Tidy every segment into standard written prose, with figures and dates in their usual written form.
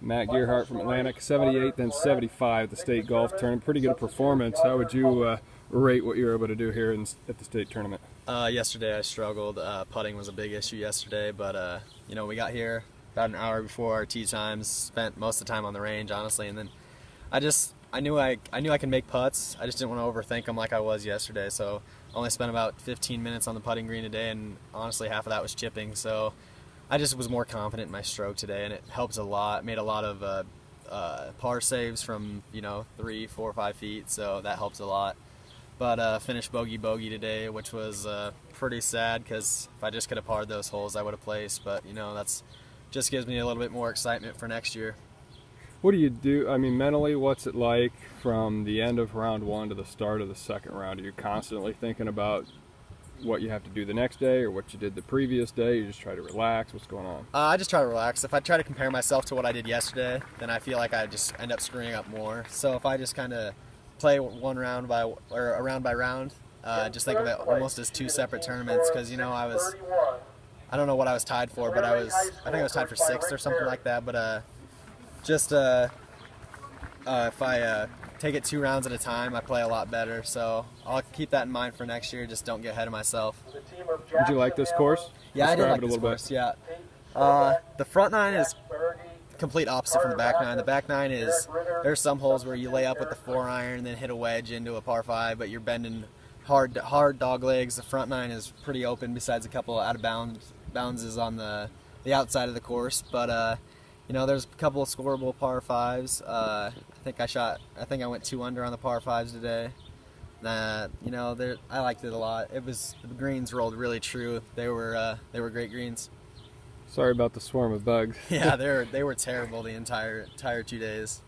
Matt Gearheart from Atlantic, 78, then 75 at the state golf tournament. Pretty good performance. How would you rate what you were able to do here at the state tournament? Yesterday I struggled. Putting was a big issue yesterday, but we got here about an hour before our tee times. Spent most of the time on the range, honestly, and then I knew I could make putts. I just didn't want to overthink them like I was yesterday. So I only spent about 15 minutes on the putting green today, and honestly half of that was chipping. So I just was more confident in my stroke today, and it helps a lot. Made a lot of par saves from 3, 4, 5 feet, so that helps a lot. But finished bogey today, which was pretty sad because if I just could have parred those holes, I would have placed. But that's just gives me a little bit more excitement for next year. What do you do? I mean, mentally, what's it like from the end of round one to the start of the second round? Are you constantly thinking about what you have to do the next day or what you did the previous day? You just try to relax? What's going on? I just try to relax. If I try to compare myself to what I did yesterday, then I feel like I just end up screwing up more. So if I just kind of play around by round, just think of it almost as two separate tournaments, because I don't know what I was tied for, but I think I was tied for 6th or something like that. But if I take it 2 rounds at a time, I play a lot better. So I'll keep that in mind for next year. Just don't get ahead of myself. Did you like this course? Yeah, I did like it a this little course. bit. Yeah. The front 9 is complete opposite from the back 9. The back 9 is, there's some holes where you lay up with the 4-iron and then hit a wedge into a par 5, but you're bending hard dog legs. The front 9 is pretty open, besides a couple out of bounds on the outside of the course. But there's a couple of scoreable par 5s. I think I went 2 under on the par 5s today. I liked it a lot. The greens rolled really true. They were great greens. Sorry about the swarm of bugs. Yeah, they were terrible the entire 2 days.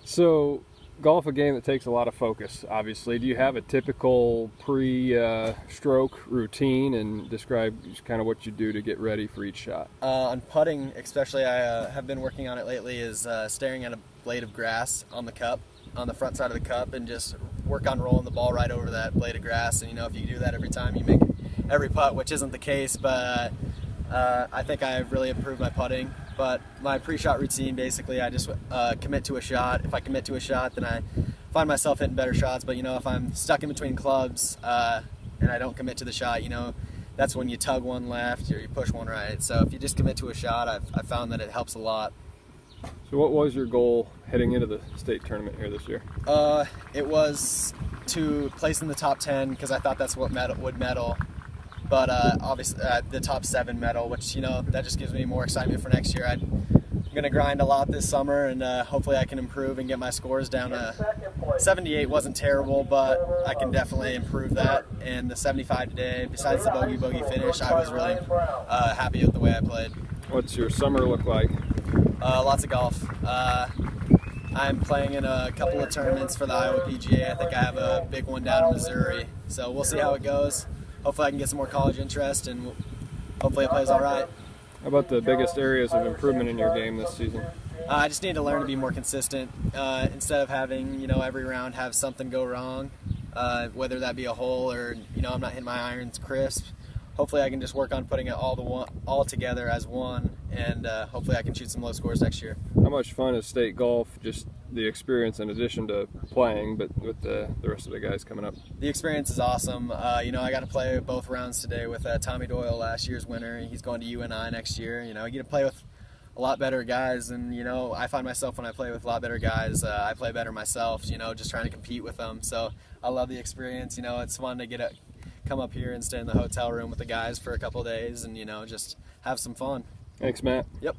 So, golf a game that takes a lot of focus, obviously. Do you have a typical pre-stroke routine, and describe just kind of what you do to get ready for each shot? On putting, especially, I have been working on it lately, is staring at a blade of grass on the cup, on the front side of the cup, and just work on rolling the ball right over that blade of grass. And if you do that every time, you make every putt, which isn't the case, but I think I've really improved my putting. But my pre-shot routine, basically, I just commit to a shot. If I commit to a shot, then I find myself hitting better shots. But if I'm stuck in between clubs and I don't commit to the shot, that's when you tug one left or you push one right. So if you just commit to a shot, I've found that it helps a lot. So what was your goal heading into the state tournament here this year? It was to place in the top 10, because I thought that's what would medal. But obviously the top 7 medal, which that just gives me more excitement for next year. I'm gonna grind a lot this summer, and hopefully I can improve and get my scores down. 78 wasn't terrible, but I can definitely improve that. And the 75 today, besides the bogey finish, I was really happy with the way I played. What's your summer look like? Lots of golf. I'm playing in a couple of tournaments for the Iowa PGA. I think I have a big one down in Missouri, so we'll see how it goes. Hopefully I can get some more college interest, and hopefully it plays all right. How about the biggest areas of improvement in your game this season? I just need to learn to be more consistent. Instead of having, every round have something go wrong, whether that be a hole or, I'm not hitting my irons crisp. Hopefully I can just work on putting it all together as one, and hopefully I can shoot some low scores next year. How much fun is state golf, just the experience in addition to playing, but with the rest of the guys coming up? The experience is awesome. I got to play both rounds today with Tommy Doyle, last year's winner. He's going to UNI next year. You get to play with a lot better guys, and I find myself when I play with a lot better guys, I play better myself, just trying to compete with them. So I love the experience. It's fun to come up here and stay in the hotel room with the guys for a couple of days and just have some fun. Thanks, Matt. Yep.